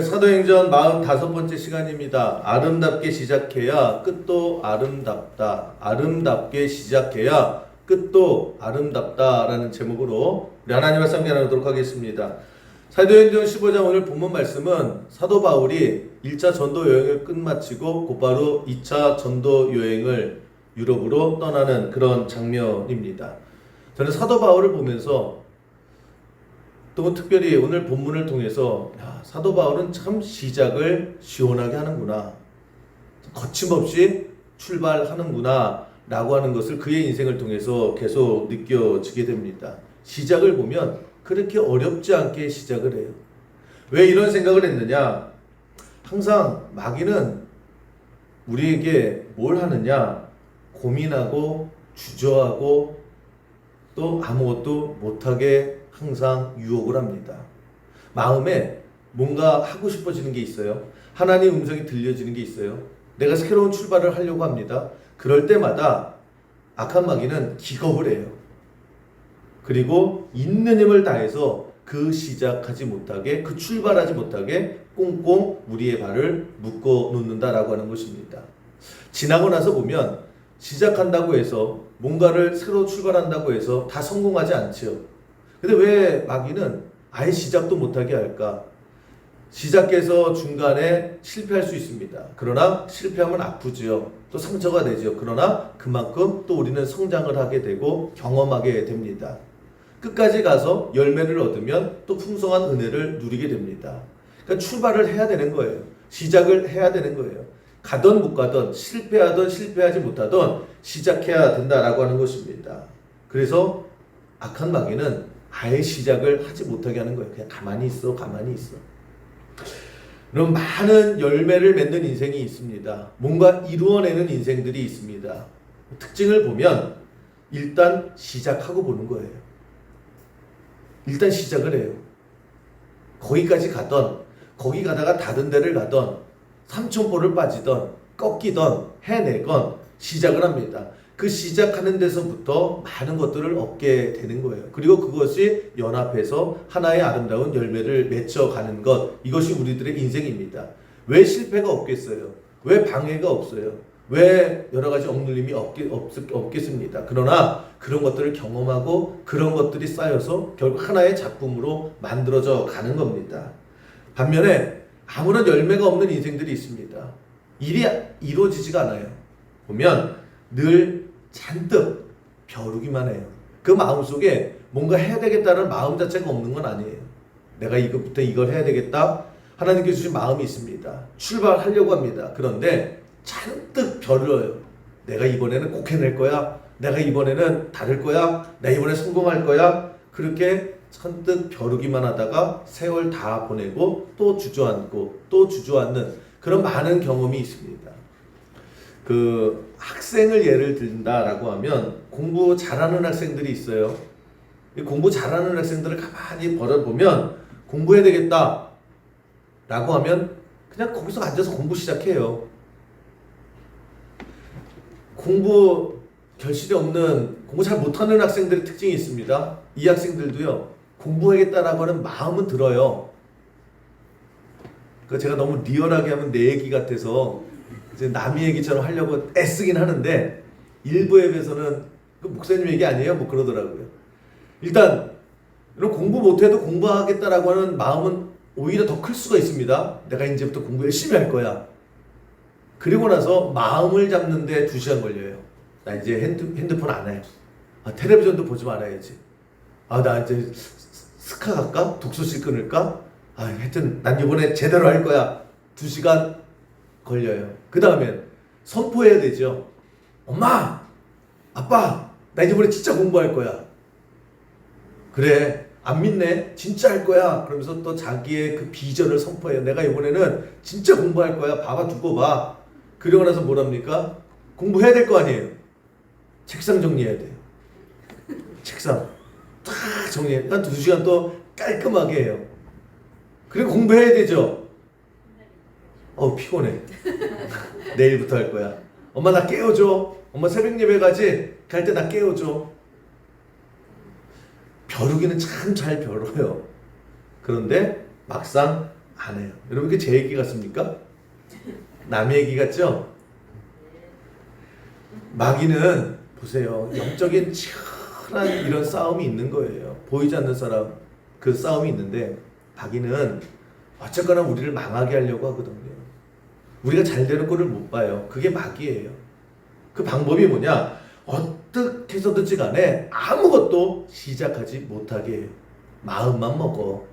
사도행전 45번째 시간입니다. 아름답게 시작해야 끝도 아름답다. 아름답게 시작해야 끝도 아름답다 라는 제목으로 우리 하나님 말씀 나누도록 하겠습니다. 사도행전 15장 오늘 본문 말씀은 사도 바울이 1차 전도 여행을 끝마치고 곧바로 2차 전도 여행을 유럽으로 떠나는 그런 장면입니다. 저는 사도 바울을 보면서 또 특별히 오늘 본문을 통해서 사도 바울은 참 시작을 시원하게 하는구나, 거침없이 출발하는구나 라고 하는 것을 그의 인생을 통해서 계속 느껴지게 됩니다. 시작을 보면 그렇게 어렵지 않게 시작을 해요. 왜 이런 생각을 했느냐? 항상 마귀는 우리에게 뭘 하느냐? 고민하고 주저하고 또 아무것도 못하게 항상 유혹을 합니다. 마음에 뭔가 하고 싶어지는 게 있어요. 하나님 음성이 들려지는 게 있어요. 내가 새로운 출발을 하려고 합니다. 그럴 때마다 악한 마귀는 기겁을 해요. 그리고 있는 힘을 다해서 그 시작하지 못하게, 그 출발하지 못하게 꽁꽁 우리의 발을 묶어 놓는다라고 하는 것입니다. 지나고 나서 보면 시작한다고 해서 뭔가를 새로 출발한다고 해서 다 성공하지 않죠. 근데 왜 마귀는 아예 시작도 못하게 할까? 시작해서 중간에 실패할 수 있습니다. 그러나 실패하면 아프죠. 또 상처가 되죠. 그러나 그만큼 또 우리는 성장을 하게 되고 경험하게 됩니다. 끝까지 가서 열매를 얻으면 또 풍성한 은혜를 누리게 됩니다. 그러니까 출발을 해야 되는 거예요. 시작을 해야 되는 거예요. 가던 못 가던, 실패하던 실패하지 못하던 시작해야 된다라고 하는 것입니다. 그래서 악한 마귀는 아예 시작을 하지 못하게 하는 거예요. 그냥 가만히 있어, 가만히 있어. 그럼 많은 열매를 맺는 인생이 있습니다. 뭔가 이루어내는 인생들이 있습니다. 특징을 보면 일단 시작하고 보는 거예요. 일단 시작을 해요. 거기까지 가던, 거기 가다가 다른 데를 가던, 삼천포를 빠지던, 꺾이던, 해내건 시작을 합니다. 그 시작하는 데서부터 많은 것들을 얻게 되는 거예요. 그리고 그것이 연합해서 하나의 아름다운 열매를 맺혀가는 것, 이것이 우리들의 인생입니다. 왜 실패가 없겠어요? 왜 방해가 없어요? 왜 여러 가지 억눌림이 없겠습니다. 그러나 그런 것들을 경험하고 그런 것들이 쌓여서 결국 하나의 작품으로 만들어져 가는 겁니다. 반면에 아무런 열매가 없는 인생들이 있습니다. 일이 이루어지지가 않아요. 보면 늘 잔뜩 벼르기만 해요. 그 마음속에 뭔가 해야 되겠다는 마음 자체가 없는 건 아니에요. 내가 이것부터 이걸 해야 되겠다. 하나님께 주신 마음이 있습니다. 출발하려고 합니다. 그런데 잔뜩 벼르어요. 내가 이번에는 꼭 해낼 거야. 내가 이번에는 다를 거야. 내가 이번에 성공할 거야. 그렇게 잔뜩 벼르기만 하다가 세월 다 보내고 또 주저앉고 또 주저앉는 그런 많은 경험이 있습니다. 그 학생을 예를 든다라고 하면 공부 잘하는 학생들이 있어요. 이 공부 잘하는 학생들을 가만히 벌어보면 공부해야 되겠다 라고 하면 그냥 거기서 앉아서 공부 시작해요. 공부 결실이 없는, 공부 잘 못하는 학생들의 특징이 있습니다. 이 학생들도요, 공부하겠다라고 하는 마음은 들어요. 그 제가 너무 리얼하게 하면 내 얘기 같아서 이제 남의 얘기처럼 하려고 애쓰긴 하는데 일부에 비해서는 그 목사님 얘기 아니에요? 뭐 그러더라고요. 일단 이런 공부 못해도 공부하겠다라고 하는 마음은 오히려 더 클 수가 있습니다. 내가 이제부터 공부 열심히 할 거야. 그리고 나서 마음을 잡는데 2시간 걸려요. 나 이제 핸드폰 안 해. 텔레비전도 보지 말아야지. 나 이제 스카 갈까? 독서실 끊을까? 하여튼 난 이번에 제대로 할 거야. 2시간 걸려요. 그 다음에 선포해야 되죠. 엄마, 아빠, 나 이번에 진짜 공부할 거야. 그래, 안 믿네. 진짜 할 거야. 그러면서 또 자기의 그 비전을 선포해요. 내가 이번에는 진짜 공부할 거야. 봐봐, 두고 봐. 그러고 나서 뭐랍니까? 공부해야 될 거 아니에요. 책상 정리해야 돼요. 책상 딱 정리해. 한 2시간 또 깔끔하게 해요. 그리고 공부해야 되죠. 피곤해. 내일부터 할 거야. 엄마 나 깨워줘. 엄마 새벽 예배 가지? 갈 때 나 깨워줘. 벼르기는 참 잘 벼러요. 그런데 막상 안 해요. 여러분 그게 제 얘기 같습니까? 남의 얘기 같죠? 마귀는 보세요. 영적인 치열한 이런 싸움이 있는 거예요. 보이지 않는 사람 그 싸움이 있는데 마귀는 어쨌거나 우리를 망하게 하려고 하거든요. 우리가 잘 되는 꼴을 못 봐요. 그게 마귀예요. 그 방법이 뭐냐? 어떻게 해서든지 간에 아무것도 시작하지 못하게 해요. 마음만 먹어.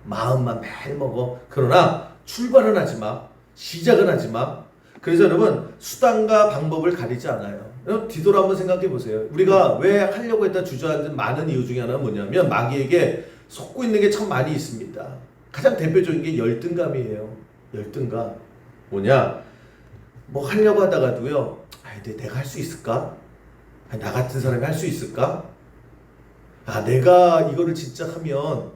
마음만 매일 먹어. 그러나 출발은 하지 마. 시작은 하지 마. 그래서 여러분 수단과 방법을 가리지 않아요. 여러분 뒤돌아 한번 생각해 보세요. 우리가 왜 하려고 했다 주저앉은 많은 이유 중에 하나는 뭐냐면 마귀에게 속고 있는 게 참 많이 있습니다. 가장 대표적인 게 열등감이에요. 열등감. 뭐냐? 뭐 하려고 하다가도요. 내가 할 수 있을까? 나 같은 사람이 할 수 있을까? 내가 이거를 진짜 하면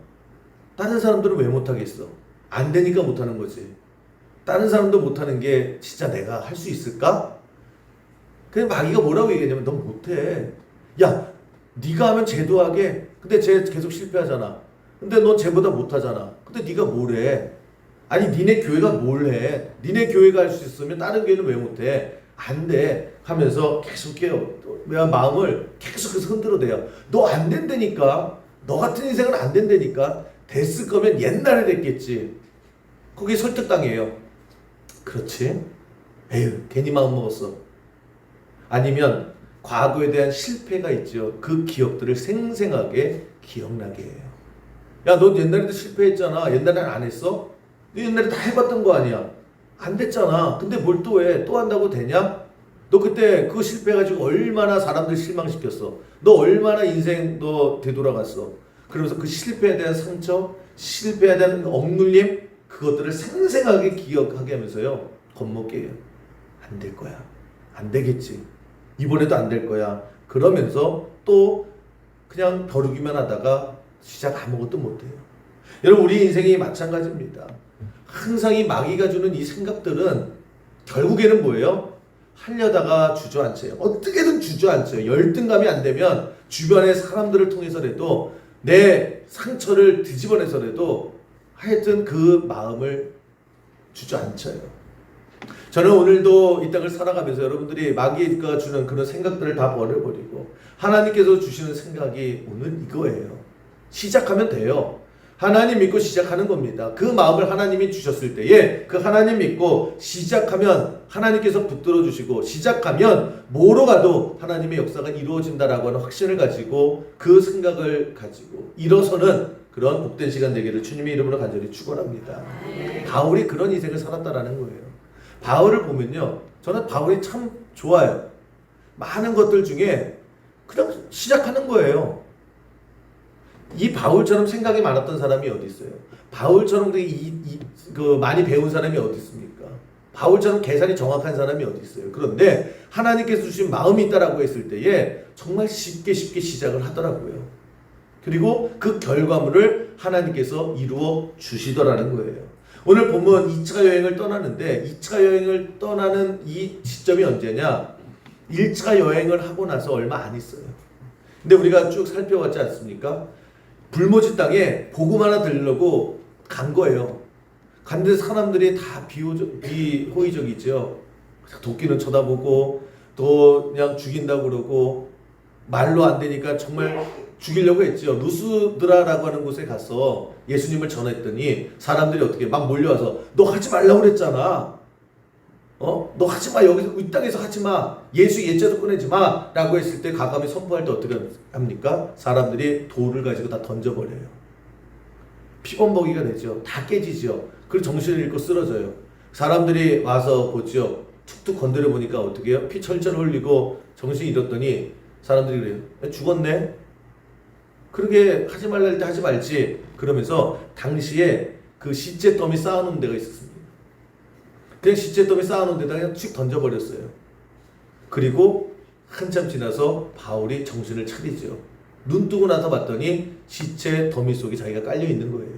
다른 사람들은 왜 못하겠어? 안 되니까 못하는 거지. 다른 사람도 못하는 게 진짜 내가 할 수 있을까? 그래서 마귀가 뭐라고 얘기하냐면 넌 못해. 야, 네가 하면 쟤도 하게. 근데 쟤 계속 실패하잖아. 근데 넌 쟤보다 못하잖아. 근데 네가 뭘 해? 아니 니네 교회가 뭘 해? 니네 교회가 할 수 있으면 다른 교회는 왜 못해? 안 돼. 하면서 계속해요. 내가 마음을 계속해서 흔들어대요. 너 안 된다니까. 너 같은 인생은 안 된다니까. 됐을 거면 옛날에 됐겠지. 거기에 설득당해요. 그렇지? 에휴, 괜히 마음 먹었어. 아니면 과거에 대한 실패가 있죠. 그 기억들을 생생하게 기억나게 해요. 야, 너 옛날에도 실패했잖아. 옛날엔 안 했어? 너 옛날에 다 해봤던 거 아니야? 안 됐잖아. 근데 뭘 또 해? 또 한다고 되냐? 너 그때 그거 실패해가지고 얼마나 사람들 실망시켰어. 너 얼마나 인생 너 되돌아갔어. 그러면서 그 실패에 대한 상처, 실패에 대한 억눌림, 그것들을 생생하게 기억하게 하면서요. 겁먹게 해요. 안 될 거야. 안 되겠지. 이번에도 안 될 거야. 그러면서 또 그냥 벼르기만 하다가 시작 아무것도 못해요. 여러분 우리 인생이 마찬가지입니다. 항상 이 마귀가 주는 이 생각들은 결국에는 뭐예요? 하려다가 주저앉혀요. 어떻게든 주저앉혀요. 열등감이 안 되면 주변의 사람들을 통해서라도 내 상처를 뒤집어내서라도 하여튼 그 마음을 주저앉혀요. 저는 오늘도 이 땅을 살아가면서 여러분들이 마귀가 주는 그런 생각들을 다 버려버리고 하나님께서 주시는 생각이 오늘 이거예요. 시작하면 돼요. 하나님 믿고 시작하는 겁니다. 그 마음을 하나님이 주셨을 때에 그 하나님 믿고 시작하면 하나님께서 붙들어 주시고 시작하면 뭐로 가도 하나님의 역사가 이루어진다라고 하는 확신을 가지고 그 생각을 가지고 일어서는 그런 복된 시간 되기를 주님의 이름으로 간절히 축원합니다. 바울이 그런 인생을 살았다라는 거예요. 바울을 보면요. 저는 바울이 참 좋아요. 많은 것들 중에 그냥 시작하는 거예요. 이 바울처럼 생각이 많았던 사람이 어디 있어요? 바울처럼 많이 배운 사람이 어디 있습니까? 바울처럼 계산이 정확한 사람이 어디 있어요? 그런데 하나님께서 주신 마음이 있다라고 했을 때에 정말 쉽게 시작을 하더라고요. 그리고 그 결과물을 하나님께서 이루어 주시더라는 거예요. 오늘 보면 2차 여행을 떠나는데 2차 여행을 떠나는 이 시점이 언제냐? 1차 여행을 하고 나서 얼마 안 있어요. 근데 우리가 쭉 살펴봤지 않습니까? 불모지 땅에 복음 하나 들으려고 간 거예요. 갔는데 사람들이 다 비호의적이죠. 도끼는 쳐다보고 또 그냥 죽인다고 그러고 말로 안 되니까 정말 죽이려고 했죠. 루스드라라고 하는 곳에 가서 예수님을 전했더니 사람들이 어떻게 막 몰려와서 너 하지 말라고 그랬잖아. 너 하지 마. 여기서 이 땅에서 하지 마. 예수 예자도 꺼내지 마. 라고 했을 때 과감히 선포할 때 어떻게 합니까? 사람들이 돌을 가지고 다 던져버려요. 피범벅이가 되죠. 다 깨지죠. 그리고 정신을 잃고 쓰러져요. 사람들이 와서 보죠. 툭툭 건드려 보니까 어떻게 해요? 피 철철 흘리고 정신이 잃었더니 사람들이 그래요. 죽었네? 그러게 하지 말라 할 때 하지 말지. 그러면서 당시에 그 시체 더미 쌓아놓은 데가 있었습니다. 그냥 시체 더미 쌓아놓은 데다 그냥 쭉 던져버렸어요. 그리고 한참 지나서 바울이 정신을 차리죠. 눈 뜨고 나서 봤더니 시체 더미 속에 자기가 깔려있는 거예요.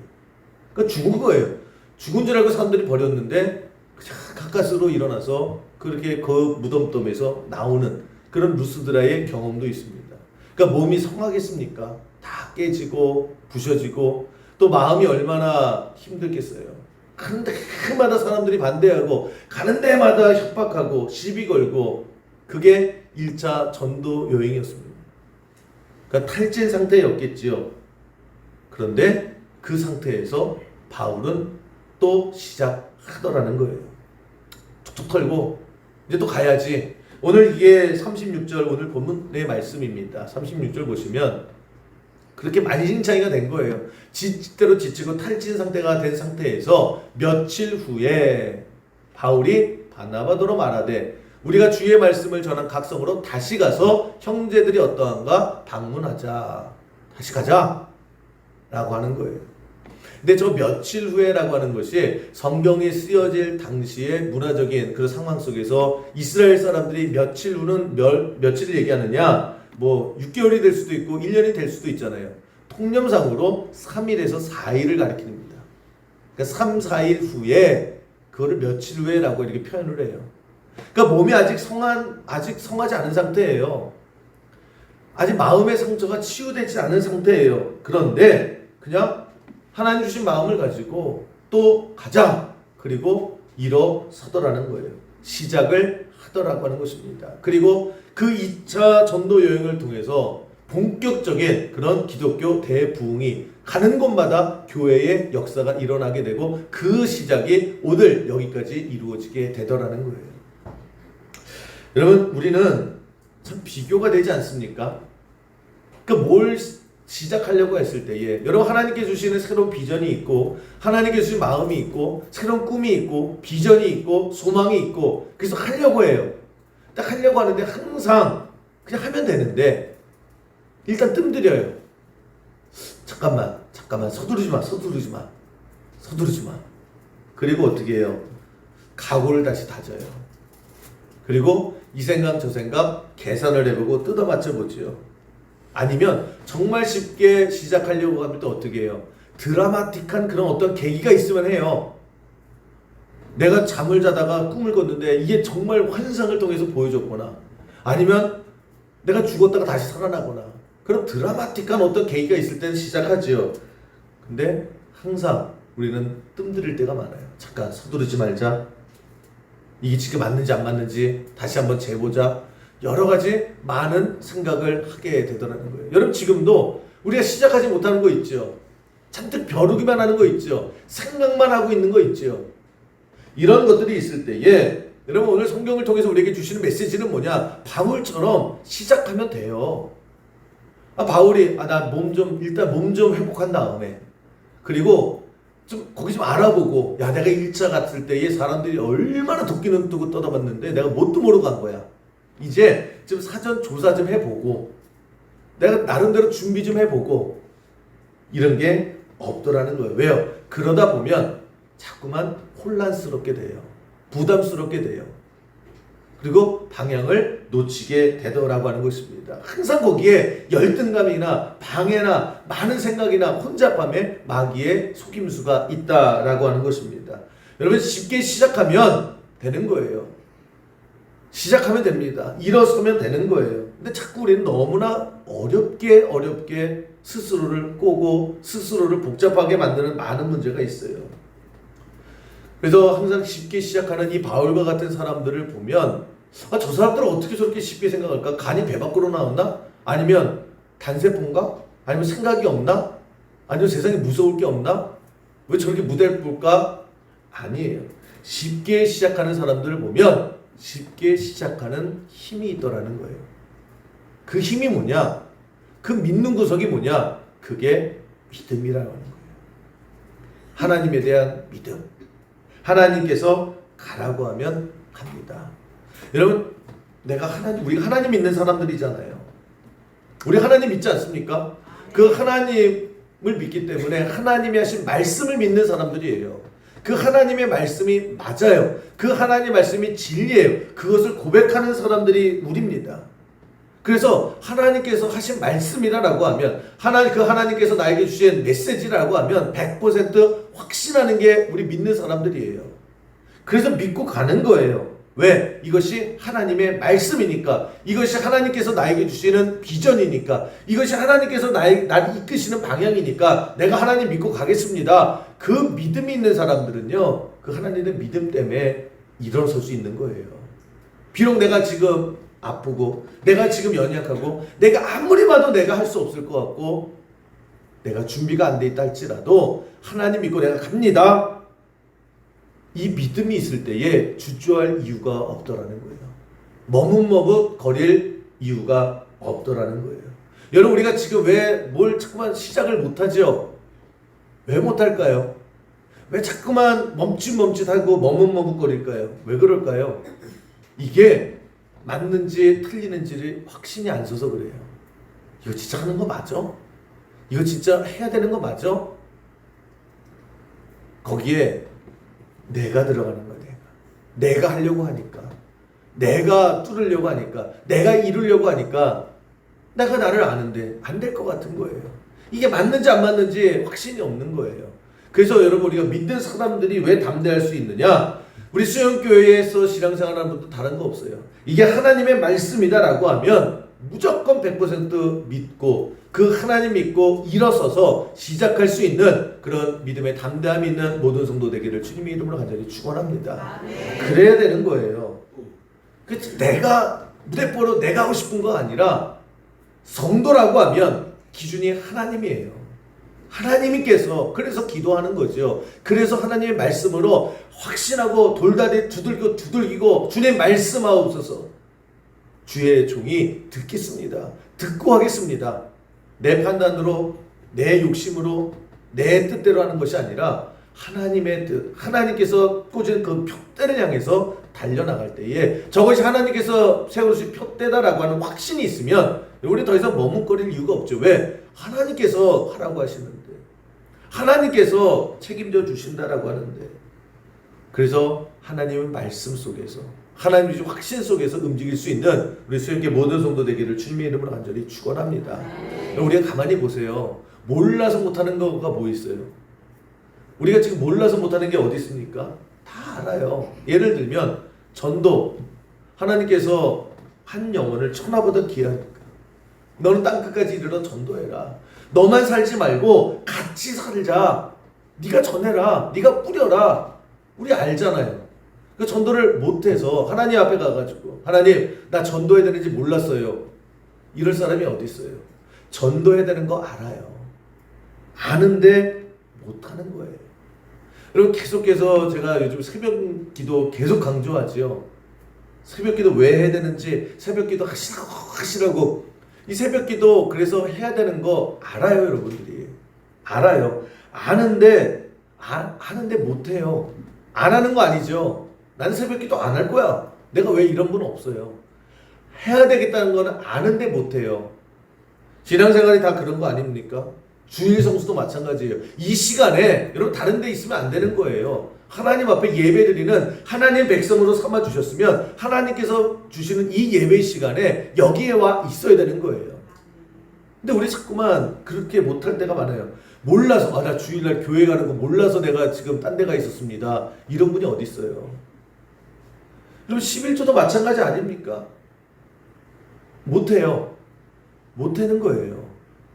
그러니까 죽은 거예요. 죽은 줄 알고 사람들이 버렸는데 그냥 가까스로 일어나서 그렇게 그 무덤덤에서 나오는 그런 루스드라의 경험도 있습니다. 그러니까 몸이 성하겠습니까? 다 깨지고 부셔지고 또 마음이 얼마나 힘들겠어요. 가는 데마다 사람들이 반대하고 가는 데마다 협박하고 시비 걸고 그게 1차 전도 여행이었습니다. 그러니까 탈진 상태였겠지요. 그런데 그 상태에서 바울은 또 시작하더라는 거예요. 툭툭 털고 이제 또 가야지. 오늘 이게 36절 오늘 본문의 말씀입니다. 36절 보시면 그렇게 만신창이가 된 거예요. 지치대로 지치고 탈진 상태가 된 상태에서 며칠 후에 바울이 바나바더러 말하되 우리가 주의 말씀을 전한 각 성으로 다시 가서 형제들이 어떠한가 방문하자. 다시 가자 라고 하는 거예요. 근데 저 며칠 후에라고 하는 것이 성경이 쓰여질 당시의 문화적인 그 상황 속에서 이스라엘 사람들이 며칠 후는 며칠을 얘기하느냐, 뭐 6개월이 될 수도 있고 1년이 될 수도 있잖아요. 통념상으로 3일에서 4일을 가리킵니다. 그러니까 3, 4일 후에 그거를 며칠 후에라고 이렇게 표현을 해요. 그러니까 몸이 아직 성하지 않은 상태예요. 아직 마음의 상처가 치유되지 않은 상태예요. 그런데 그냥 하나님 주신 마음을 가지고 또 가자. 그리고 일어서더라는 거예요. 시작을 하더라고 하는 것입니다. 그리고 그 2차 전도 여행을 통해서 본격적인 그런 기독교 대부흥이 가는 곳마다 교회의 역사가 일어나게 되고 그 시작이 오늘 여기까지 이루어지게 되더라는 거예요. 여러분, 우리는 참 비교가 되지 않습니까? 그러니까 뭘 시작하려고 했을 때에 여러분 하나님께 주시는 새로운 비전이 있고 하나님께 주신 마음이 있고 새로운 꿈이 있고 비전이 있고 소망이 있고 그래서 하려고 해요. 딱 하려고 하는데 항상 그냥 하면 되는데 일단 뜸들여요. 잠깐만 서두르지 마. 그리고 어떻게 해요? 각오를 다시 다져요. 그리고 이 생각 저 생각 계산을 해보고 뜯어 맞춰보죠. 아니면 정말 쉽게 시작하려고 하면 또 어떻게 해요? 드라마틱한 그런 어떤 계기가 있으면 해요. 내가 잠을 자다가 꿈을 꿨는데 이게 정말 환상을 통해서 보여줬거나 아니면 내가 죽었다가 다시 살아나거나 그런 드라마틱한 어떤 계기가 있을 때는 시작하지요. 근데 항상 우리는 뜸들일 때가 많아요. 잠깐 서두르지 말자. 이게 지금 맞는지 안 맞는지 다시 한번 재보자. 여러 가지 많은 생각을 하게 되더라는 거예요. 여러분 지금도 우리가 시작하지 못하는 거 있죠. 잔뜩 벼르기만 하는 거 있죠. 생각만 하고 있는 거 있죠. 이런 것들이 있을 때에 여러분 오늘 성경을 통해서 우리에게 주시는 메시지는 뭐냐? 바울처럼 시작하면 돼요. 바울이 나 일단 몸 좀 회복한 다음에 그리고 좀 거기 좀 알아보고 내가 1차 갔을 때에 사람들이 얼마나 도끼는 뜨고 떠다봤는데 내가 뭣도 모르고 간 거야. 이제 좀 사전 조사 좀 해보고 내가 나름대로 준비 좀 해보고 이런 게 없더라는 거예요. 왜요? 그러다 보면 자꾸만 혼란스럽게 돼요. 부담스럽게 돼요. 그리고 방향을 놓치게 되더라고 하는 것입니다. 항상 거기에 열등감이나 방해나 많은 생각이나 혼잡함에 마귀의 속임수가 있다라고 하는 것입니다. 여러분 쉽게 시작하면 되는 거예요. 시작하면 됩니다. 일어서면 되는 거예요. 근데 자꾸 우리는 너무나 어렵게 스스로를 꼬고 스스로를 복잡하게 만드는 많은 문제가 있어요. 그래서 항상 쉽게 시작하는 이 바울과 같은 사람들을 보면 저 사람들은 어떻게 저렇게 쉽게 생각할까? 간이 배 밖으로 나왔나? 아니면 단세포인가? 아니면 생각이 없나? 아니면 세상에 무서울 게 없나? 왜 저렇게 무대를 볼까? 아니에요. 쉽게 시작하는 사람들을 보면 쉽게 시작하는 힘이 있더라는 거예요. 그 힘이 뭐냐? 그 믿는 구석이 뭐냐? 그게 믿음이라고 하는 거예요. 하나님에 대한 믿음. 하나님께서 가라고 하면 갑니다. 여러분, 우리가 하나님 믿는 사람들이잖아요. 우리 하나님 믿지 않습니까? 그 하나님을 믿기 때문에 하나님이 하신 말씀을 믿는 사람들이에요. 그 하나님의 말씀이 맞아요. 그 하나님의 말씀이 진리예요. 그것을 고백하는 사람들이 우리입니다. 그래서 하나님께서 하신 말씀이라고 하면 그 하나님께서 나에게 주신 메시지라고 하면 100% 확신하는 게 우리 믿는 사람들이에요. 그래서 믿고 가는 거예요. 왜? 이것이 하나님의 말씀이니까. 이것이 하나님께서 나에게 주시는 비전이니까. 이것이 하나님께서 나를 이끄시는 방향이니까 내가 하나님 믿고 가겠습니다. 그 믿음이 있는 사람들은요, 그 하나님의 믿음 때문에 일어설 수 있는 거예요. 비록 내가 지금 아프고 내가 지금 연약하고 내가 아무리 봐도 내가 할 수 없을 것 같고 내가 준비가 안 돼 있다 할지라도 하나님 믿고 내가 갑니다. 이 믿음이 있을 때에 주저할 이유가 없더라는 거예요. 머뭇머뭇 거릴 이유가 없더라는 거예요. 여러분, 우리가 지금 왜 뭘 자꾸만 시작을 못하죠? 왜 못할까요? 왜 자꾸만 멈칫멈칫하고 머뭇머뭇거릴까요? 왜 그럴까요? 이게 맞는지 틀리는지를 확신이 안 서서 그래요. 이거 진짜 하는 거 맞아? 이거 진짜 해야 되는 거 맞아? 거기에 내가 들어가는 거야. 내가 하려고 하니까, 내가 뚫으려고 하니까, 내가 이루려고 하니까 내가 나를 아는데 안 될 것 같은 거예요. 이게 맞는지 안 맞는지 확신이 없는 거예요. 그래서 여러분, 우리가 믿는 사람들이 왜 담대할 수 있느냐? 우리 수영교회에서 신앙생활하는 분도 다른 거 없어요. 이게 하나님의 말씀이다라고 하면 무조건 100% 믿고 그 하나님 믿고 일어서서 시작할 수 있는 그런 믿음의 담대함이 있는 모든 성도 되기를 주님의 이름으로 간절히 축원합니다. 그래야 되는 거예요. 내가 무대뽀로 내가 하고 싶은 거 아니라 성도라고 하면 기준이 하나님이에요. 하나님께서 그래서 기도하는 거죠. 그래서 하나님의 말씀으로 확신하고 돌다리 두들기고 주님 말씀하옵소서. 주의 종이 듣겠습니다. 듣고 하겠습니다. 내 판단으로, 내 욕심으로, 내 뜻대로 하는 것이 아니라 하나님의 뜻, 하나님께서 꽂은 그 표대를 향해서 달려나갈 때에 저것이 하나님께서 세우신 표대다라고 하는 확신이 있으면 우리 더 이상 머뭇거릴 이유가 없죠. 왜? 하나님께서 하라고 하시는데, 하나님께서 책임져 주신다라고 하는데, 그래서 하나님의 말씀 속에서, 하나님의 확신 속에서 움직일 수 있는 우리 수영계 모든 성도 되기를 주님의 이름으로 간절히 축원합니다. 우리가 가만히 보세요. 몰라서 못하는 거가 뭐 있어요? 우리가 지금 몰라서 못하는 게 어디 있습니까? 다 알아요. 예를 들면 전도. 하나님께서 한 영혼을 천하보다 귀하니까 너는 땅끝까지 이르러 전도해라. 너만 살지 말고 같이 살자. 네가 전해라. 네가 뿌려라. 우리 알잖아요. 그 전도를 못해서 하나님 앞에 가가지고 하나님, 나 전도해야 되는지 몰랐어요. 이럴 사람이 어디 있어요? 전도해야 되는 거 알아요. 아는데 못하는 거예요. 여러분, 계속해서 제가 요즘 새벽 기도 계속 강조하지요. 새벽 기도 왜 해야 되는지 새벽 기도 하시라고. 이 새벽 기도 그래서 해야 되는 거 알아요, 여러분들이. 알아요. 아는데 못해요. 안 하는 거 아니죠. 나는 새벽 기도 안 할 거야. 내가 왜 이런 분 없어요. 해야 되겠다는 거는 아는데 못해요. 신앙생활이 다 그런 거 아닙니까? 주일 성수도 마찬가지예요. 이 시간에 여러분 다른 데 있으면 안 되는 거예요. 하나님 앞에 예배드리는 하나님 백성으로 삼아주셨으면 하나님께서 주시는 이 예배 시간에 여기에 와 있어야 되는 거예요. 근데 우리 자꾸만 그렇게 못할 때가 많아요. 몰라서, 나 주일날 교회 가는 거 몰라서 내가 지금 딴 데 가 있었습니다. 이런 분이 어디 있어요? 여러분, 11조도 마찬가지 아닙니까? 못해요. 못하는 거예요.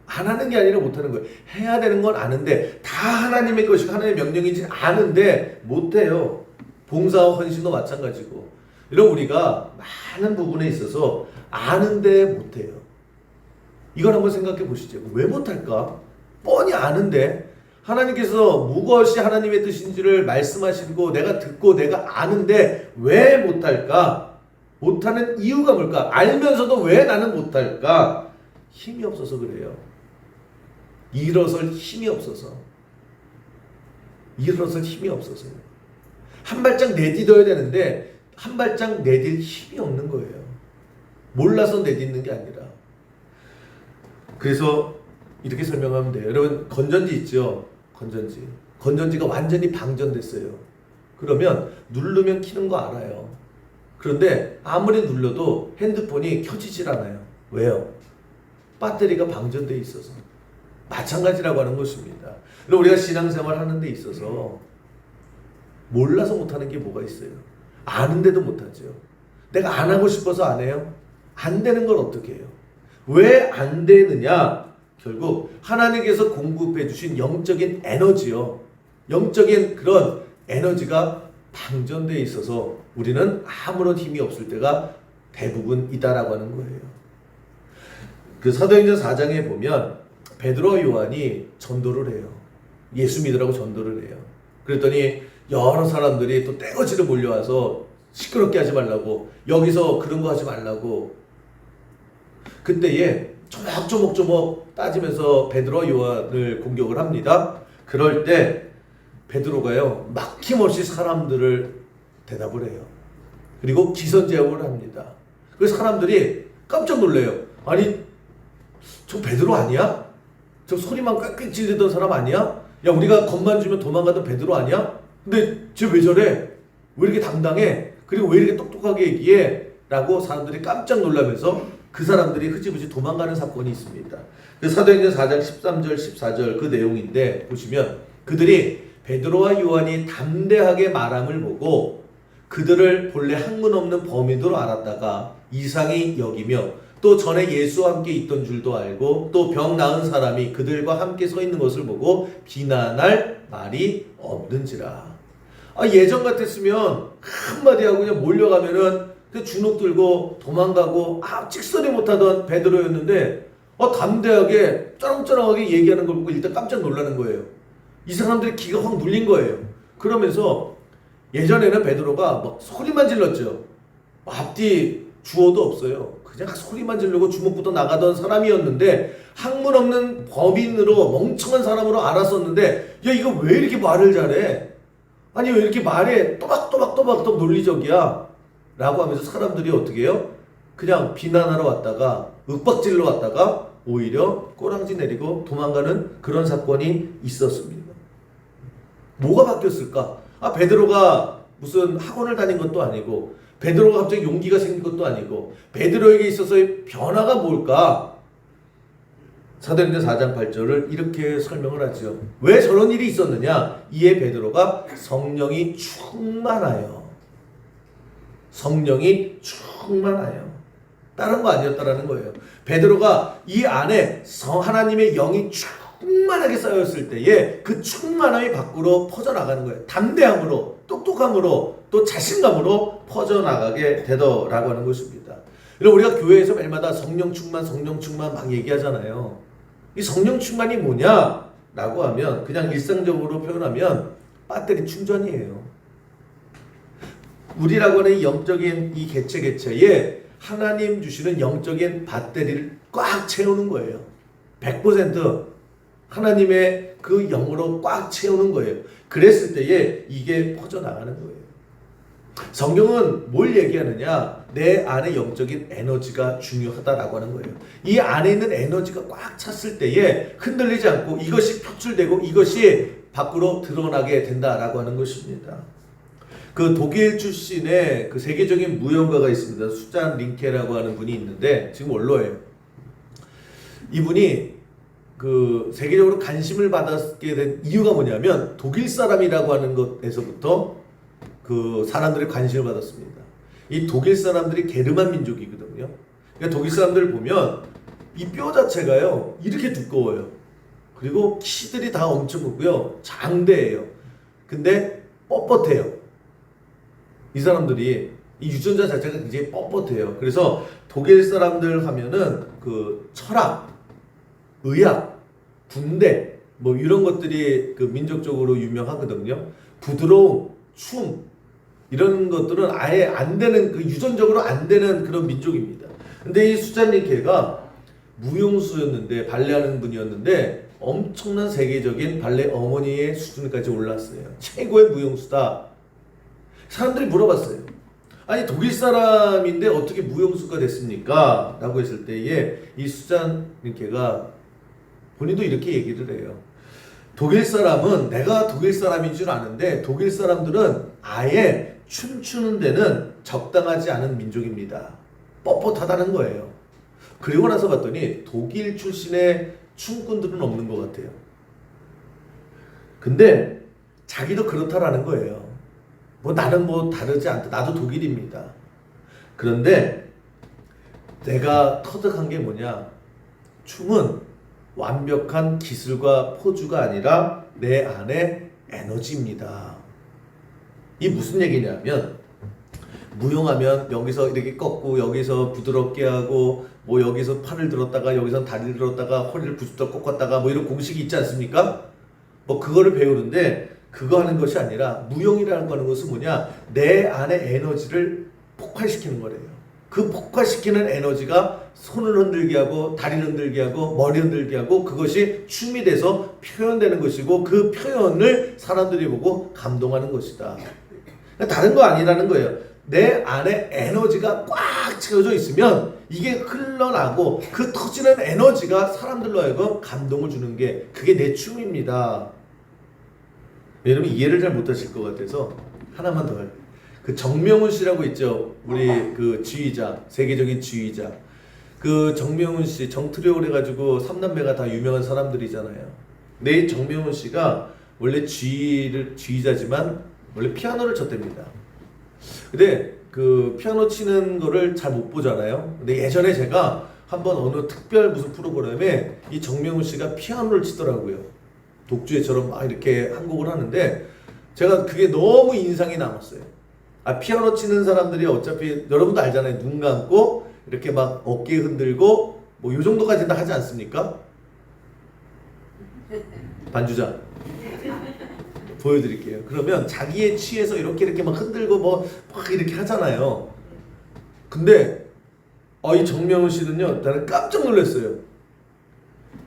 안 하는 게 아니라 못하는 거예요. 해야 되는 건 아는데, 다 하나님의 것이고 하나님의 명령인지 아는데 못해요. 봉사와 헌신도 마찬가지고. 이런 우리가 많은 부분에 있어서 아는데 못해요. 이걸 한번 생각해 보시죠. 왜 못할까? 뻔히 아는데 하나님께서 무엇이 하나님의 뜻인지를 말씀하시고 내가 듣고 내가 아는데 왜 못할까? 못하는 이유가 뭘까? 알면서도 왜 나는 못할까? 힘이 없어서 그래요. 일어설 힘이 없어서. 일어설 힘이 없어서요. 한 발짝 내딛어야 되는데 한 발짝 내딜 힘이 없는 거예요. 몰라서 내딛는 게 아니라. 그래서 이렇게 설명하면 돼요. 여러분, 건전지 있죠? 건전지가 완전히 방전됐어요. 그러면 누르면 켜는 거 알아요. 그런데 아무리 눌러도 핸드폰이 켜지질 않아요. 왜요? 배터리가 방전돼 있어서. 마찬가지라고 하는 것입니다. 그리고 우리가 신앙생활 하는 데 있어서 몰라서 못하는 게 뭐가 있어요? 아는데도 못하죠. 내가 안 하고 싶어서 안 해요? 안 되는 걸 어떻게 해요? 왜 안 되느냐? 결국 하나님께서 공급해 주신 영적인 에너지요. 영적인 그런 에너지가 방전되어 있어서 우리는 아무런 힘이 없을 때가 대부분 있다라고 하는 거예요. 그 사도행전 4장에 보면 베드로와 요한이 전도를 해요. 예수 믿으라고 전도를 해요. 그랬더니 여러 사람들이 또 떼거지로 몰려와서 시끄럽게 하지 말라고, 여기서 그런 거 하지 말라고. 그때에 조목조목 따지면서 베드로와 요한을 공격을 합니다. 그럴 때 베드로가요, 막힘없이 사람들을 대답을 해요. 그리고 기선제압을 합니다. 그래서 사람들이 깜짝 놀래요. 아니, 저 베드로 아니야? 저 소리만 꽥꽥 질리던 사람 아니야? 야, 우리가 겁만 주면 도망가던 베드로 아니야? 근데 쟤 왜 저래? 왜 이렇게 당당해? 그리고 왜 이렇게 똑똑하게 얘기해? 라고 사람들이 깜짝 놀라면서 그 사람들이 흐지부지 도망가는 사건이 있습니다. 그 사도행전 4장 13절 14절 그 내용인데 보시면 그들이 베드로와 요한이 담대하게 말함을 보고 그들을 본래 학문 없는 범인으로 알았다가 이상히 여기며 또 전에 예수와 함께 있던 줄도 알고 또 병 나은 사람이 그들과 함께 서 있는 것을 보고 비난할 말이 없는지라. 예전 같았으면 한마디 하고 그냥 몰려가면은 그 주눅 들고 도망가고 찍소리 못하던 베드로였는데 담대하게 쩌렁쩌렁하게 얘기하는 걸 보고 일단 깜짝 놀라는 거예요. 이 사람들이 기가 확 눌린 거예요. 그러면서 예전에는 베드로가 막 소리만 질렀죠. 앞뒤 주어도 없어요. 그냥 소리만 지르고 주먹부터 나가던 사람이었는데 학문 없는 범인으로 멍청한 사람으로 알았었는데 야, 이거 왜 이렇게 말을 잘해? 아니, 왜 이렇게 말에 또박또박 논리적이야? 라고 하면서 사람들이 어떻게 해요? 그냥 비난하러 왔다가 윽박질러 왔다가 오히려 꼬랑지 내리고 도망가는 그런 사건이 있었습니다. 뭐가 바뀌었을까? 베드로가 무슨 학원을 다닌 것도 아니고 베드로가 갑자기 용기가 생긴 것도 아니고 베드로에게 있어서의 변화가 뭘까? 사도행전 4장 8절을 이렇게 설명을 하죠. 왜 저런 일이 있었느냐? 이에 베드로가 성령이 충만하여 다른 거 아니었다라는 거예요. 베드로가 이 안에 하나님의 영이 충만하게 쌓였을 때에 그 충만함이 밖으로 퍼져나가는 거예요. 담대함으로, 똑똑함으로, 또 자신감으로 퍼져나가게 되더라고 하는 것입니다. 여러분, 우리가 교회에서 매일마다 성령 충만 막 얘기하잖아요. 이 성령 충만이 뭐냐? 라고 하면 그냥 일상적으로 표현하면 배터리 충전이에요. 우리라고 하는 영적인 이 개체에 하나님 주시는 영적인 배터리를 꽉 채우는 거예요. 100% 하나님의 그 영으로 꽉 채우는 거예요. 그랬을 때에 이게 퍼져나가는 거예요. 성경은 뭘 얘기하느냐? 내 안에 영적인 에너지가 중요하다라고 하는 거예요. 이 안에 있는 에너지가 꽉 찼을 때에 흔들리지 않고 이것이 표출되고 이것이 밖으로 드러나게 된다라고 하는 것입니다. 그 독일 출신의 그 세계적인 무용가가 있습니다. 수잔 링케라고 하는 분이 있는데 지금 원로예요. 이분이 그 세계적으로 관심을 받게 된 이유가 뭐냐면 독일 사람이라고 하는 것에서부터 그 사람들의 관심을 받았습니다. 이 독일 사람들이 게르만 민족이거든요. 그러니까 독일 사람들을 보면 이 뼈 자체가요 이렇게 두꺼워요. 그리고 키들이 다 엄청 크고요, 장대예요. 근데 뻣뻣해요. 이 사람들이 이 유전자 자체가 굉장히 뻣뻣해요. 그래서 독일 사람들 하면은 그 철학, 의학, 군대 뭐 이런 것들이 그 민족적으로 유명하거든요. 부드러움, 춤 이런 것들은 아예 안 되는, 그 유전적으로 안 되는 그런 민족입니다. 근데 이 수잔리케가 무용수였는데, 발레하는 분이었는데 엄청난 세계적인 발레 어머니의 수준까지 올랐어요. 최고의 무용수다. 사람들이 물어봤어요. 아니, 독일 사람인데 어떻게 무용수가 됐습니까? 라고 했을 때에 이 수잔리케가 본인도 이렇게 얘기를 해요. 독일 사람은 내가 독일 사람인 줄 아는데 독일 사람들은 아예 춤추는 데는 적당하지 않은 민족입니다. 뻣뻣하다는 거예요. 그리고 나서 봤더니 독일 출신의 춤꾼들은 없는 것 같아요. 근데 자기도 그렇다라는 거예요. 뭐 나는 뭐 다르지 않다. 나도 독일입니다. 그런데 내가 터득한 게 뭐냐? 춤은 완벽한 기술과 포즈가 아니라 내 안에 에너지입니다. 이 무슨 얘기냐면 무용하면 여기서 이렇게 꺾고 여기서 부드럽게 하고 뭐 여기서 팔을 들었다가 여기서 다리를 들었다가 허리를 90도 꺾었다가 뭐 이런 공식이 있지 않습니까? 뭐 그거를 배우는데 그거 하는 것이 아니라 무용이라는 거는 것은 뭐냐? 내 안에 에너지를 폭발시키는 거래요. 그 폭발시키는 에너지가 손을 흔들게 하고 다리를 흔들게 하고 머리 흔들게 하고 그것이 춤이 돼서 표현되는 것이고 그 표현을 사람들이 보고 감동하는 것이다. 다른 거 아니라는 거예요. 내 안에 에너지가 꽉 채워져 있으면 이게 흘러나고 그 터지는 에너지가 사람들로 하여금 감동을 주는 게 그게 내 춤입니다. 여러분 이해를 잘 못하실 것 같아서 하나만 더 할게요. 그 정명훈 씨라고 있죠. 우리 그 지휘자, 세계적인 지휘자. 그 정명훈 씨 정트레올 해가지고 3남매가 다 유명한 사람들이잖아요. 근데 이 정명훈 씨가 원래 지휘자지만 원래 피아노를 쳤답니다. 근데 그 피아노 치는 거를 잘 못 보잖아요. 근데 예전에 제가 한번 어느 특별 무슨 프로그램에 이 정명훈 씨가 피아노를 치더라고요. 독주회처럼 막 이렇게 한 곡을 하는데 제가 그게 너무 인상이 남았어요. 피아노 치는 사람들이 어차피 여러분도 알잖아요. 눈 감고 이렇게 막 어깨 흔들고 뭐 요 정도까지는 하지 않습니까? 반주자 보여드릴게요. 그러면 자기에 취해서 이렇게 막 흔들고 뭐 막 이렇게 하잖아요. 근데 이 정명훈 씨는요, 나는 깜짝 놀랐어요.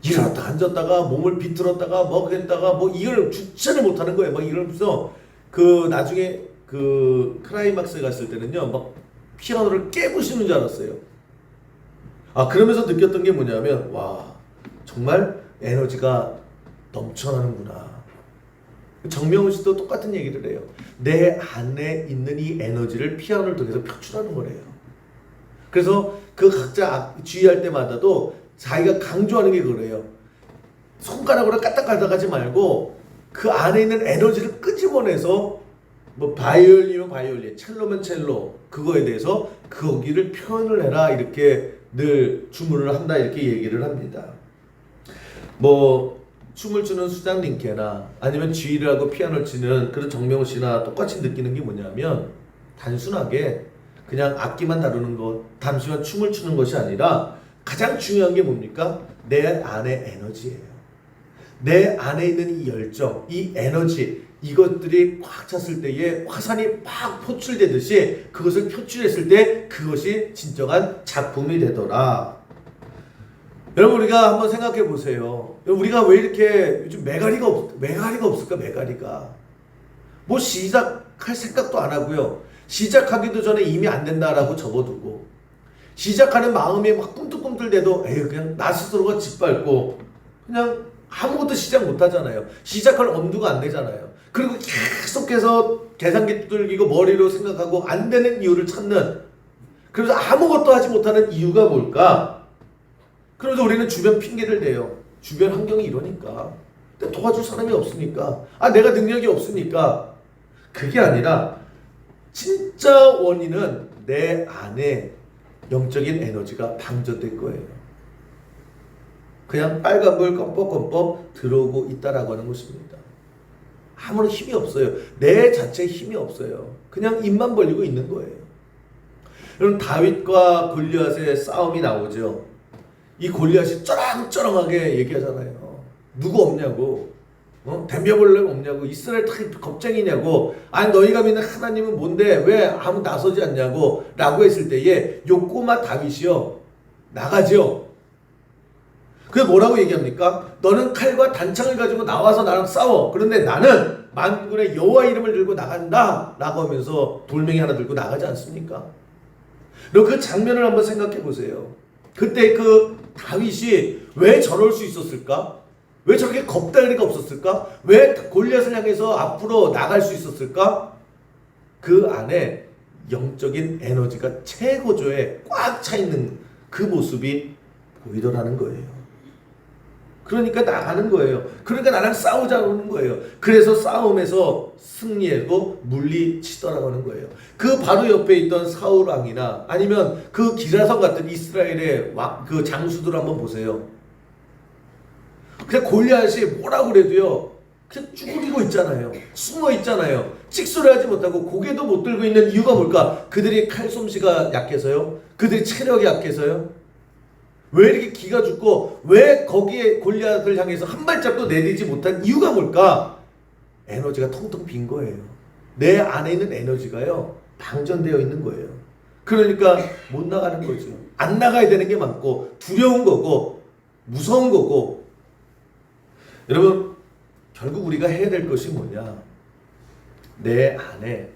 일어났다 앉았다가 몸을 비틀었다가 뭐 했다가 뭐 이걸 주체를 못하는 거예요. 막 이러면서 그 나중에 그 클라이막스에 갔을 때는요, 막 피아노를 깨부시는 줄 알았어요. 그러면서 느꼈던 게 뭐냐면, 와, 정말 에너지가 넘쳐나는구나. 정명훈 씨도 똑같은 얘기를 해요. 내 안에 있는 이 에너지를 피아노를 통해서 표출하는 거래요. 그래서 그 각자 주의할 때마다도 자기가 강조하는 게 그래요. 손가락으로 까딱까딱 하지 말고 그 안에 있는 에너지를 끄집어내서 뭐 바이올린이면 바이올린, 첼로면 첼로 그거에 대해서 거기를 표현을 해라 이렇게 늘 주문을 한다 이렇게 얘기를 합니다. 뭐 춤을 추는 수장 링케나 아니면 지휘를 하고 피아노를 치는 그런 정명훈 씨나 똑같이 느끼는 게 뭐냐면 단순하게 그냥 악기만 다루는 것, 단순한 춤을 추는 것이 아니라 가장 중요한 게 뭡니까? 내 안의 에너지예요. 내 안에 있는 이 열정, 이 에너지 이것들이 꽉 찼을 때에 화산이 막 포출되듯이 그것을 표출했을 때 그것이 진정한 작품이 되더라. 여러분 우리가 한번 생각해 보세요. 우리가 왜 이렇게 요즘 메가리가 없을까? 메가리가 뭐 시작할 생각도 안 하고요. 시작하기도 전에 이미 안 된다라고 접어두고 시작하는 마음이 막 꿈틀꿈틀대도 그냥 나 스스로가 짓밟고 그냥 아무것도 시작 못 하잖아요. 시작할 엄두가 안 되잖아요. 그리고 계속해서 계산기 두들기고 머리로 생각하고 안 되는 이유를 찾는, 그래서 아무것도 하지 못하는 이유가 뭘까? 그래서 우리는 주변 핑계를 대요. 주변 환경이 이러니까. 도와줄 사람이 없으니까. 내가 능력이 없으니까. 그게 아니라 진짜 원인은 내 안에 영적인 에너지가 방전될 거예요. 그냥 빨간불 껌뻑껌뻑 들어오고 있다라고 하는 것입니다. 아무런 힘이 없어요. 내 자체에 힘이 없어요. 그냥 입만 벌리고 있는 거예요. 여러분 다윗과 골리앗의 싸움이 나오죠. 이 골리앗이 쩌렁쩌렁하게 얘기하잖아요. 누구 없냐고. 덤벼볼 없냐고. 이스라엘 겁쟁이냐고. 너희가 믿는 하나님은 뭔데 왜 아무 나서지 않냐고 라고 했을 때에 요 꼬마 다윗이요 나가죠. 그게 뭐라고 얘기합니까? 너는 칼과 단창을 가지고 나와서 나랑 싸워. 그런데 나는 만군의 여호와 이름을 들고 나간다 라고 하면서 돌멩이 하나 들고 나가지 않습니까? 그리고 그 장면을 한번 생각해 보세요. 그때 그 다윗이 왜 저럴 수 있었을까? 왜 저렇게 겁다리가 없었을까? 왜 골리앗을 향해서 앞으로 나갈 수 있었을까? 그 안에 영적인 에너지가 최고조에 꽉 차 있는 그 모습이 보이더라는 거예요. 그러니까 나가는 거예요. 그러니까 나랑 싸우자는 거예요. 그래서 싸움에서 승리하고 물리치더라고 하는 거예요. 그 바로 옆에 있던 사울 왕이나 아니면 그 기라성 같은 이스라엘의 그 장수들 한번 보세요. 그냥 골리앗이 뭐라고 그래도요, 그냥 쭈그리고 있잖아요. 숨어 있잖아요. 찍소리하지 못하고 고개도 못 들고 있는 이유가 뭘까? 그들이 칼솜씨가 약해서요? 그들이 체력이 약해서요? 왜 이렇게 기가 죽고 왜 거기에 골리앗을 향해서 한 발짝도 내딛지 못한 이유가 뭘까? 에너지가 텅텅 빈 거예요. 내 안에 있는 에너지가요, 방전되어 있는 거예요. 그러니까 못 나가는 거죠. 안 나가야 되는 게 많고 두려운 거고 무서운 거고. 여러분, 결국 우리가 해야 될 것이 뭐냐? 내 안에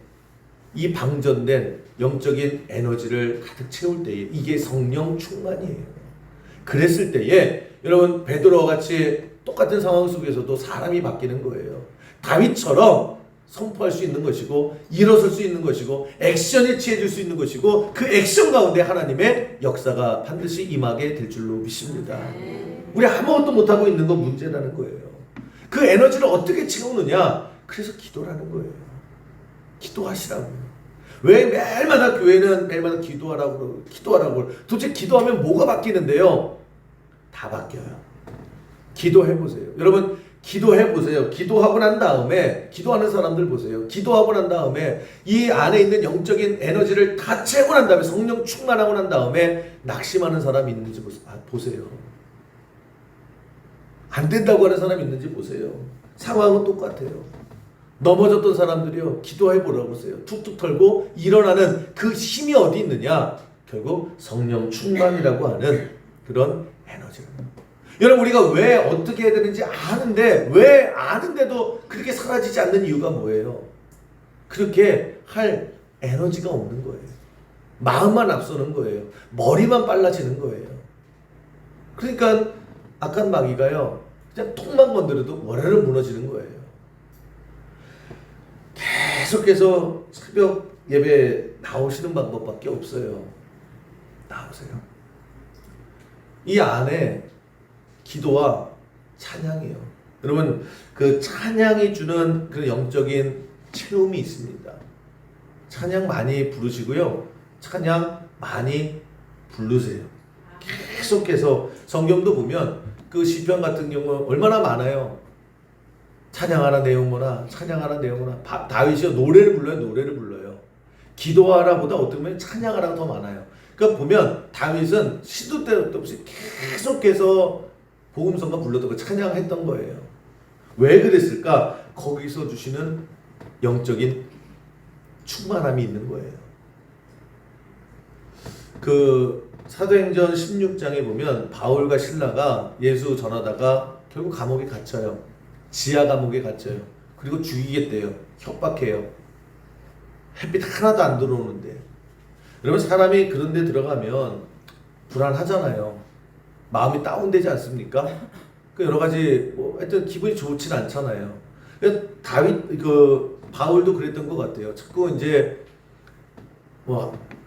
이 방전된 영적인 에너지를 가득 채울 때에 이게 성령 충만이에요. 그랬을 때에 여러분, 베드로와 같이 똑같은 상황 속에서도 사람이 바뀌는 거예요. 다윗처럼 선포할 수 있는 것이고 일어설 수 있는 것이고 액션에 취해질 수 있는 것이고 그 액션 가운데 하나님의 역사가 반드시 임하게 될 줄로 믿습니다. 우리 아무것도 못하고 있는 건 문제라는 거예요. 그 에너지를 어떻게 채우느냐? 그래서 기도라는 거예요. 기도하시라고. 왜 매일마다 교회는 매일마다 기도하라고 도대체 기도하면 뭐가 바뀌는데요? 다 바뀌어요. 기도해보세요. 여러분, 기도해보세요. 기도하고 난 다음에, 기도하는 사람들 보세요. 기도하고 난 다음에 이 안에 있는 영적인 에너지를 다 채우고 난 다음에, 성령 충만하고 난 다음에 낙심하는 사람이 있는지 보세요. 안 된다고 하는 사람이 있는지 보세요. 상황은 똑같아요. 넘어졌던 사람들이요, 기도해보라고 보세요. 툭툭 털고 일어나는 그 힘이 어디 있느냐? 결국 성령 충만이라고 하는 그런 에너지입니다. 여러분, 우리가 왜 어떻게 해야 되는지 아는데 왜 아는데도 그렇게 사라지지 않는 이유가 뭐예요? 그렇게 할 에너지가 없는 거예요. 마음만 앞서는 거예요. 머리만 빨라지는 거예요. 그러니까 악한 마귀가요, 그냥 톡만 건드려도 와르르 무너지는 거예요. 계속해서 새벽 예배 나오시는 방법밖에 없어요. 나오세요. 이 안에 기도와 찬양이에요. 여러분, 그 찬양이 주는 그 영적인 체험이 있습니다. 찬양 많이 부르시고요. 찬양 많이 부르세요. 계속해서 성경도 보면 그 시편 같은 경우 얼마나 많아요. 찬양하라 내용모나 찬양하라 내용모나. 다윗이 노래를 불러요. 기도하라 보다 어떻게 보면 찬양하라가 더 많아요. 그러니까 보면 다윗은 시도 때도 없이 계속해서 복음성가 불러듣고 찬양했던 거예요. 왜 그랬을까? 거기서 주시는 영적인 충만함이 있는 거예요. 그 사도행전 16장에 보면 바울과 실라가 예수 전하다가 결국 감옥에 갇혀요. 지하 감옥에 갇혀요. 그리고 죽이겠대요. 협박해요. 햇빛 하나도 안 들어오는데. 여러분, 사람이 그런 데 들어가면 불안하잖아요. 마음이 다운되지 않습니까? 그 여러 가지 하여튼 기분이 좋진 않잖아요. 바울도 그랬던 것 같아요. 자꾸 이제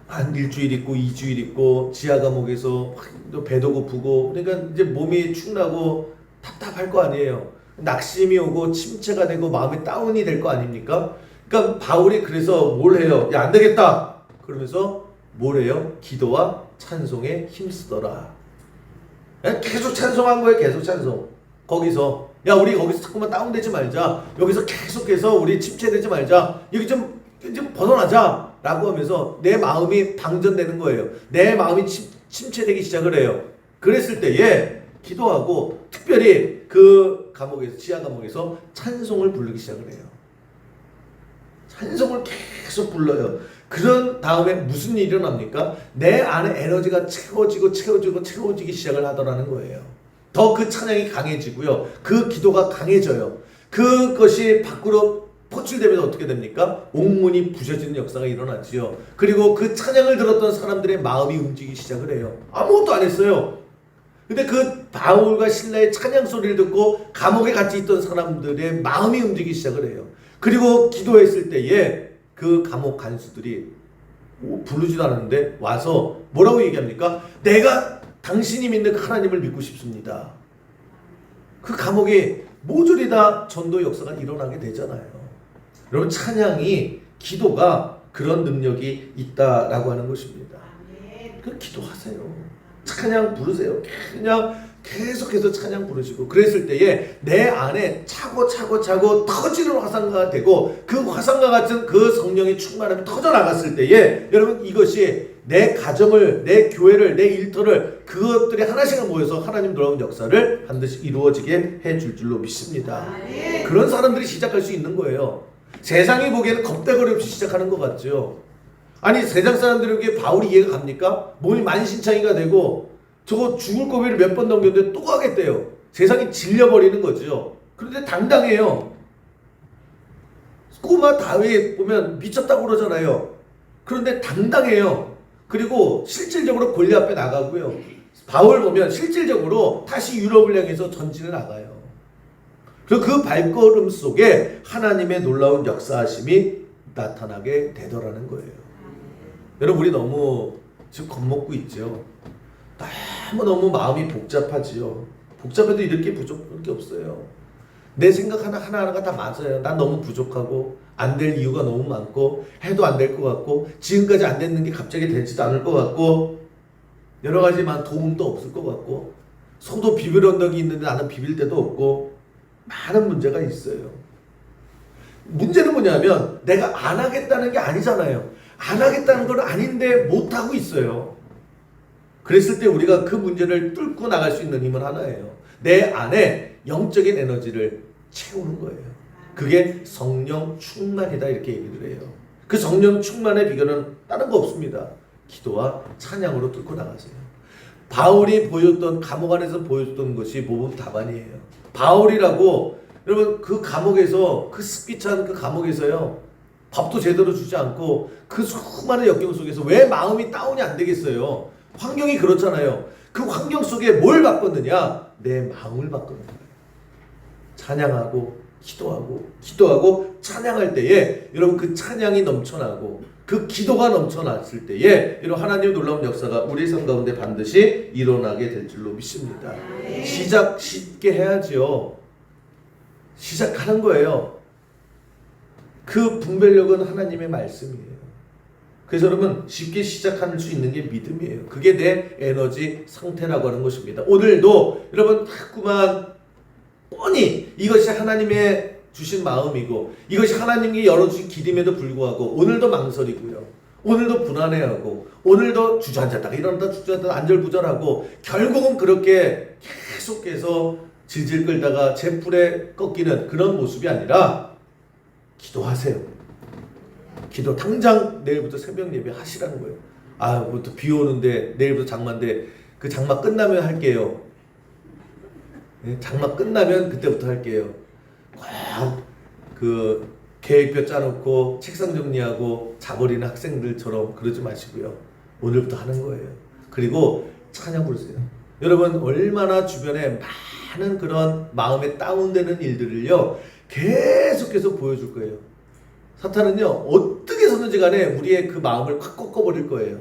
한 일주일 있고 2주일 있고 지하 감옥에서 배도 고프고, 그러니까 이제 몸이 축나고 답답할 거 아니에요. 낙심이 오고 침체가 되고 마음이 다운이 될 거 아닙니까? 그러니까 바울이 그래서 뭘 해요? 야, 안 되겠다! 그러면서 뭘 해요? 기도와 찬송에 힘쓰더라. 계속 찬송한 거예요. 계속 찬송. 거기서 야, 우리 거기서 자꾸만 다운되지 말자. 여기서 계속해서 우리 침체되지 말자. 여기 좀 벗어나자 라고 하면서 내 마음이 방전되는 거예요. 내 마음이 침체되기 시작을 해요. 그랬을 때에 기도하고 특별히 그 감옥에서, 지하 감옥에서 찬송을 부르기 시작을 해요. 찬송을 계속 불러요. 그런 다음에 무슨 일이 일어납니까? 내 안에 에너지가 채워지기 시작을 하더라는 거예요. 더 그 찬양이 강해지고요. 그 기도가 강해져요. 그것이 밖으로 포출되면 어떻게 됩니까? 옥문이 부셔지는 역사가 일어나지요. 그리고 그 찬양을 들었던 사람들의 마음이 움직이기 시작을 해요. 아무것도 안 했어요. 근데 그 바울과 실라의 찬양 소리를 듣고 감옥에 같이 있던 사람들의 마음이 움직이기 시작을 해요. 그리고 기도했을 때에 그 감옥 간수들이 부르지도 않았는데 와서 뭐라고 얘기합니까? 내가 당신이 믿는 하나님을 믿고 싶습니다. 그 감옥에 모조리 다 전도 역사가 일어나게 되잖아요. 여러분 찬양이 기도가 그런 능력이 있다라고 하는 것입니다. 그 기도하세요. 찬양 부르세요. 그냥 계속해서 찬양 부르시고 그랬을 때에 내 안에 차고 터지는 화상가가 되고 그 화상가 같은 그 성령의 충만함이 터져 나갔을 때에 여러분 이것이 내 가정을, 내 교회를, 내 일터를 그것들이 하나씩 모여서 하나님 놀라운 역사를 반드시 이루어지게 해줄 줄로 믿습니다. 그런 사람들이 시작할 수 있는 거예요. 세상이 보기에는 겁대거리 없이 시작하는 것 같죠. 아니 세상 사람들에게 바울이 이해가 갑니까? 몸이 만신창이가 되고 저거 죽을 고비를 몇 번 넘겼는데 또 가겠대요. 세상이 질려버리는 거죠. 그런데 당당해요. 꼬마 다윗 보면 미쳤다고 그러잖아요. 그런데 당당해요. 그리고 실질적으로 골리앗 앞에 나가고요. 바울 보면 실질적으로 다시 유럽을 향해서 전진해 나가요. 그리고 그 발걸음 속에 하나님의 놀라운 역사하심이 나타나게 되더라는 거예요. 여러분 우리 너무 지금 겁먹고 있죠. 너무 마음이 복잡하지요. 복잡해도 이럴 게 부족할 게 없어요. 내 생각 하나하나가 다 맞아요. 난 너무 부족하고 안 될 이유가 너무 많고 해도 안 될 것 같고 지금까지 안 됐는 게 갑자기 되지도 않을 것 같고 여러 가지만 도움도 없을 것 같고 소도 비빌 언덕이 있는데 나는 비빌 데도 없고 많은 문제가 있어요. 문제는 뭐냐면 내가 안 하겠다는 게 아니잖아요. 안 하겠다는 건 아닌데 못하고 있어요. 그랬을 때 우리가 그 문제를 뚫고 나갈 수 있는 힘은 하나예요. 내 안에 영적인 에너지를 채우는 거예요. 그게 성령 충만이다 이렇게 얘기를 해요. 그 성령 충만의 비결은 다른 거 없습니다. 기도와 찬양으로 뚫고 나가세요. 바울이 보였던 감옥 안에서 보였던 것이 모범 답안이에요. 바울이라고 여러분 그 감옥에서 그 습기찬 그 감옥에서요 밥도 제대로 주지 않고 그 수많은 역경 속에서 왜 마음이 다운이 안 되겠어요? 환경이 그렇잖아요. 그 환경 속에 뭘 바꿨느냐? 내 마음을 바꾸는 거예요. 찬양하고 기도하고 찬양할 때에 여러분 그 찬양이 넘쳐나고 그 기도가 넘쳐났을 때에 여러분 하나님의 놀라운 역사가 우리 삶 가운데 반드시 일어나게 될 줄로 믿습니다. 시작 쉽게 해야죠. 시작하는 거예요. 그 분별력은 하나님의 말씀이에요. 그래서 여러분 쉽게 시작할 수 있는 게 믿음이에요. 그게 내 에너지 상태라고 하는 것입니다. 오늘도 여러분 자꾸만 뻔히 이것이 하나님의 주신 마음이고 이것이 하나님이 열어주신 길임에도 불구하고 오늘도 망설이고요. 오늘도 불안해하고 오늘도 주저앉았다가 일어났다 주저앉았다가 안절부절하고 결국은 그렇게 계속해서 질질 끌다가 제풀에 꺾이는 그런 모습이 아니라 기도하세요. 기도 당장 내일부터 새벽 예배 하시라는 거예요. 뭐또 비 오는데 내일부터 장마인데 그 장마 끝나면 할게요. 장마 끝나면 그때부터 할게요. 그 계획표 짜놓고 책상 정리하고 자버리는 학생들처럼 그러지 마시고요. 오늘부터 하는 거예요. 그리고 찬양 부르세요. 여러분 얼마나 주변에 많은 그런 마음에 다운되는 일들을요 계속해서 보여줄 거예요. 사탄은요 어떻게 해서든지 간에 우리의 그 마음을 확 꺾어버릴 거예요.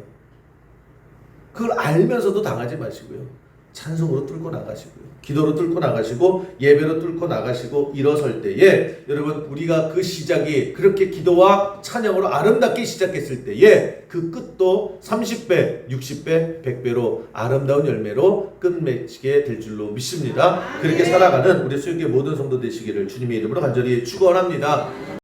그걸 알면서도 당하지 마시고요. 찬송으로 뚫고 나가시고요. 기도로 뚫고 나가시고 예배로 뚫고 나가시고 일어설 때에 여러분 우리가 그 시작이 그렇게 기도와 찬양으로 아름답게 시작했을 때에 그 끝도 30배, 60배, 100배로 아름다운 열매로 끝맺게 될 줄로 믿습니다. 그렇게 살아가는 우리 수육의 모든 성도 되시기를 주님의 이름으로 간절히 축원합니다.